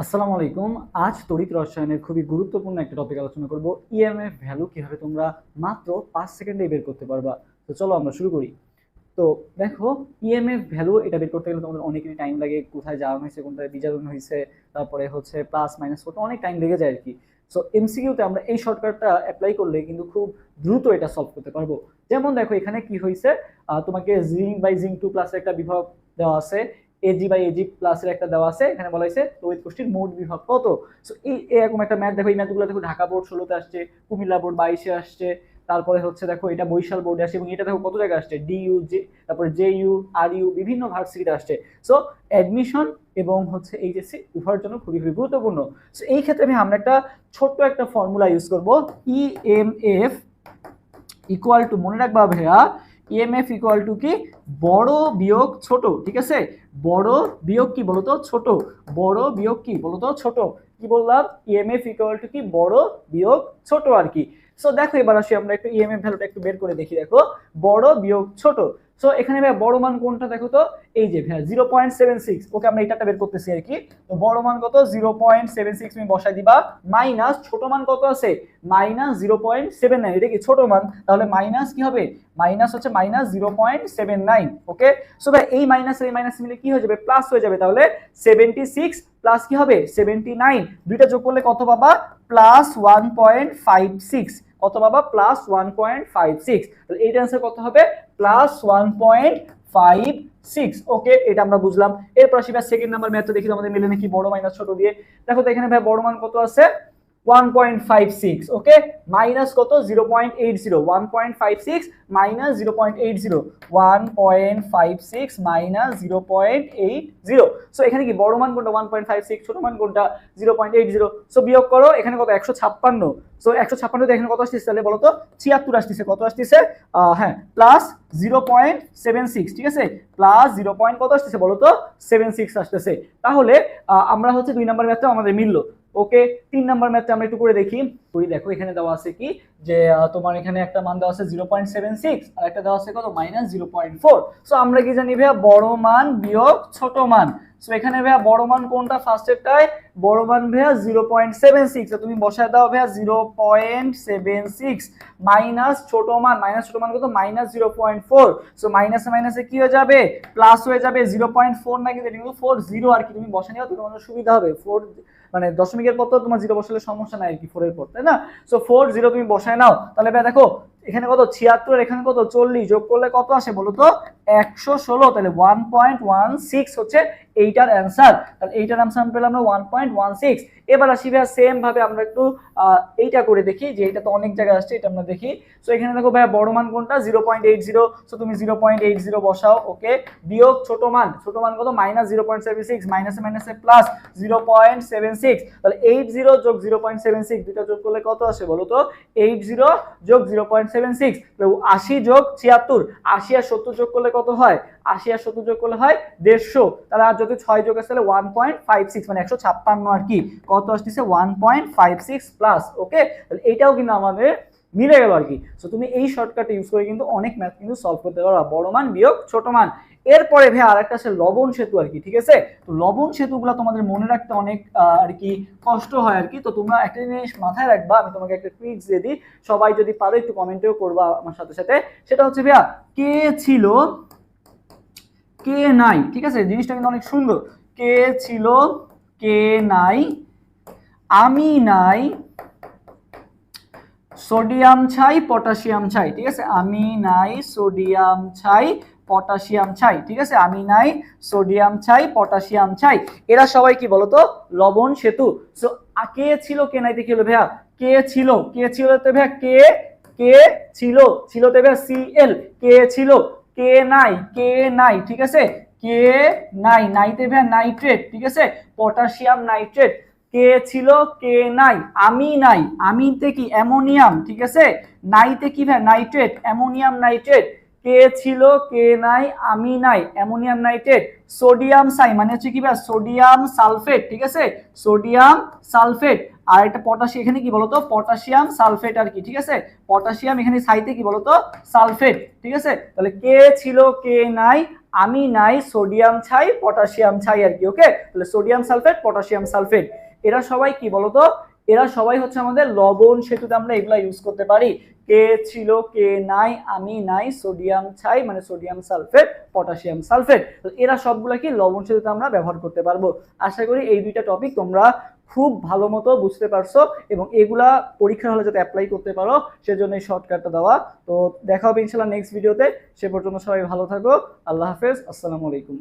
আসসালামু আলাইকুম। আজ তড়িৎ রসায়নের খুবই গুরুত্বপূর্ণ একটা টপিক আলোচনা করব। ইএমএফ ভ্যালু কিভাবে তোমরা মাত্র 5 সেকেন্ডে বের করতে পারবা। তো চলো আমরা শুরু করি। তো দেখো, ইএমএফ ভ্যালু এটা বের করতে গেলে তোমাদের অনেকই টাইম লাগে। কোথায় জারণ হয়েছে, কোনটায় বিজারণ হয়েছে, তারপরে হচ্ছে প্লাস মাইনাস করতে অনেক টাইম লেগে যায় আর কি। সো এমসিকিউতে আমরা এই শর্টকাটটা অ্যাপ্লাই করলে কিন্তু খুব দ্রুত এটা সলভ করতে পারবো। যেমন দেখো এখানে কি হয়েছে, তোমাকে জিঙ্ক বাই জিঙ্ক 2 প্লাসের একটা বিভব দেওয়া আছে, এজি বাই এজি প্লাসের একটা দেওয়া আছে। এখানে বলা হয়েছে তড়িৎ গোষ্ঠীর মোট বিভব কত। সো এই এরকম একটা ম্যাথ দেখো, এই ম্যাথগুলো দেখো ঢাকা বোর্ড 16তে আসছে, কুমিল্লা বোর্ড 22-এ আসছে, তারপরে হচ্ছে দেখো এটা বরিশাল বোর্ডে আসছে, এবং এটা দেখো কত জায়গায় আসছে, ডিইউ জে, তারপরে জেইউ আর ইউ বিভিন্ন ভার্সিটিতে আসছে। সো অ্যাডমিশন এবং হচ্ছে এইচএসসি উভয়ের জন্য খুবই খুবই গুরুত্বপূর্ণ। সো এই ক্ষেত্রে আমরা একটা ছোট্ট একটা ফর্মুলা ইউজ করব। ইএমএফ ইকুয়াল টু, মনে রাখবা ভাইয়া, ইএমএফ ইকুয়াল টু কি, বড় বিয়োগ ছোট। ঠিক আছে, বড় বিয়োগ কি বলতো, ছোট। বড় বিয়োগ কি বলতো, ছোট। কি বললাম, ইএমএফ ইকুয়াল টু কি, বড় বিয়োগ ছোট আর কি। সো দেখো এবার আসি আমরা একটু ইএমএফ ভ্যালুটা একটু বের করে দেখি। দেখো বড় বিয়োগ ছোট। সো এখানে ভাই বড় মান কোনটা দেখো তো, এই যে ভাই 0.76। ওকে, আমরা এটা বের করতেছি আর কি। তো বড় মান কত, 0.76 তুমি বসাই দিবা, মাইনাস ছোট মান কত আছে, মাইনাস 0.79। এটা কি ছোট মান, তাহলে মাইনাস কি হবে, মাইনাস হচ্ছে মাইনাস 0.79। ওকে, সো ভাই এই মাইনাস এই মাইনাস মিলে কি হয়ে যাবে, প্লাস হয়ে যাবে। তাহলে 76 প্লাস কি হবে 79, দুইটা যোগ করলে কত পাবা, প্লাস 1.56। কত পাবা, প্লাস 1.56। তাহলে এইটার आंसर কত হবে, প্লাস 1.56। ওকে, এটা আমরা বুঝলাম। এরপর আসি ভাই সেকেন্ড নাম্বার ম্যাথটা দেখি আমাদের মিলে নাকি বড় মাইনাস ছোট দিয়ে। দেখো তো এখানে ভাই বড় মান কত আছে, 1.56। ওকে, মাইনাস কত, 0.80। 1.56 মাইনাস 0.80, 1.56 মাইনাস 0.80। সো এখানে কি বড় মান কোনটা, 1.56, ছোট মান কোনটা, 0.80। সো বিয়োগ করো, এখানে কত, 156। সো 156 এখানে কত আসছে তাহলে বলো তো, 76 আসছে। কত আসছে, হ্যাঁ, প্লাস 0.76। ঠিক আছে, প্লাস 0. কত আসছে বলো তো, 76 আসছে। তাহলে আমরা হচ্ছে 2 নাম্বার ম্যাথটা আমাদের মিললো। ওকে, 3 নাম্বার ম্যাথটা আমরা একটু করে দেখি। দেখো এখানে দেওয়া আছে কি, যে তোমার এখানে একটা মান দেওয়া আছে 0.76, আর একটা দেওয়া আছে কত, মাইনাস 0.4। সো আমরা কি জানি ভাইয়া, বড় মান বিয়োগ ছোট মান। সো এখানে ভাইয়া বড় মান কোনটা, ফার্স্টেরটায় বড় মান ভাইয়া 0.76। তুমি বসায় দাও ভাইয়া 0.76 মাইনাস ছোট মান, মাইনাস ছোট মান কত, মাইনাস 0.4। সো মাইনাসে মাইনাসে কি হয়ে যাবে, প্লাস হয়ে যাবে। 0.4 না কিন্তু 40 আর কি, তুমি বসে নিও তো তোমার সুবিধা হবে। 4 মানে দশমিকের পর তো তোমার 0 বসালে সমস্যা নাই আর কি, 4 এর পর, তাই না। সো 40 তুমি বসায় নাও। তাহলে ভাই দেখো এখানে কত, 76, এখানে কত, 40, যোগ করলে কত আসে বলো তো, 116। তাহলে 1.16 হচ্ছে এইটার অ্যান্সার। তাহলে এইটার অ্যান্সার আমরা পেলাম 1.16। এবার আসি ভাইয়া সেম ভাবে আমরা একটু এইটা করে দেখি, যে এটা তো অনেক জায়গায় আসছে, এটা আমরা দেখি। সো এখানে দেখো ভাইয়া বড় মান কোনটা, 0.80। সো তুমি 0.80 বসাও। ওকে, বিয়োগ ছোট মান, ছোট মান কত, মাইনাস 0.76, মাইনাসে মাইনাসে প্লাস 0.76। তাহলে 80 যোগ 0.76 দুটো যোগ করলে কত আসে বলো তো, 80 যোগ 0.76, 80 যোগ 76, 80 আর 70 যোগ করলে কত হয়, 80 আর 70 যোগ করলে হয় 150। তাহলে আর যদি 6 যোগ আসে তাহলে 1.56 মানে 156 আর কি। কত আসছে, 1.56 প্লাস। ওকে, তাহলে এইটাও কিন্তু আমাদের মিলে গেল আর কি। সো তুমি এই শর্টকাট ইউজ করে কিন্তু অনেক ম্যাথ কিন্তু সলভ করতে পারো, বড় মান বিয়োগ ছোট মান। এরপরে ভাই আরেকটা আছে লবণ সেতু আর কি। ঠিক আছে, তো লবণ সেতুগুলো তোমাদের মনে রাখতে অনেক আর কি কষ্ট হয় আর কি। তো তোমরা একটা জিনিস মাথায় রাখবা, আমি তোমাকে একটা ট্রিক্স দিয়ে দিই, সবাই যদি পারো একটু কমেন্টেও করবা আমার সাথে সাথে। সেটা হচ্ছে ভাইয়া, কে ছিল কে নাই। ঠিক আছে, জিনিসটা কিন্তু অনেক সুন্দর। কে ছিল কে নাই, আমি নাই, সোডিয়াম ছাই পটাশিয়াম ছাই। ঠিক আছে, আমি নাই সোডিয়াম ছাই পটাশিয়াম ছাই। ঠিক আছে, আমি নাই সোডিয়াম ছাই পটাশিয়াম ছাই। এরা সবাই কি বলতো, লবণ সেতু। সো কে ছিল কে নাই কি হলো ভাইয়া, কে ছিল তো ভাইয়া কে, কে ছিল তে ভাইয়া সিএল, কে ছিল, কে নাই। ঠিক আছে, কে নাইতে ভাইয়া নাইট্রেট। ঠিক আছে, পটাশিয়াম নাইট্রেট। কে ছিল কে নাই, আমি নাই, আমিতে কি অ্যামোনিয়াম। ঠিক আছে, নাইতে কি ভাই নাইট্রেট, অ্যামোনিয়াম নাইট্রেট। কে ছিল কে নাই, আমি নাই, অ্যামোনিয়াম নাইট্রেট। সোডিয়াম সাই মানে হচ্ছে কি ভাই, সোডিয়াম সালফেট। ঠিক আছে, সোডিয়াম সালফেট। আর একটা পটাশিয়াম, এখানে কি বলতো, পটাশিয়াম সালফেট আর কি। ঠিক আছে, পটাশিয়াম, এখানে সাইতে কি বলতো, সালফেট। ঠিক আছে, তাহলে কে ছিল কে নাই, আমি নাই সোডিয়াম ছাই পটাশিয়াম ছাই আর কি। ওকে, তাহলে সোডিয়াম সালফেট পটাশিয়াম সালফেট এরা সবাই কি বলতো, এরা সবাই হচ্ছে আমাদের লবণ সেতুতে আমরা এগুলা ইউজ করতে পারি। কে ছিল, কে নাই, আমি নাই, সোডিয়াম ছাই মানে সোডিয়াম সালফেট, পটাশিয়াম সালফেট, তো এরা সবগুলা কি লবণ সেতুতে আমরা ব্যবহার করতে পারবো। আশা করি এই দুইটা টপিক তোমরা খুব ভালো মতো বুঝতে পারছো এবং এগুলা পরীক্ষা হলে যাতে অ্যাপ্লাই করতে পারো সেজন্য এই শর্টকাটটা দেওয়া। তো দেখা হবে ইনশাল্লাহ নেক্সট ভিডিওতে। সে পর্যন্ত সবাই ভালো থাকো। আল্লাহ হাফেজ, আসসালামু আলাইকুম।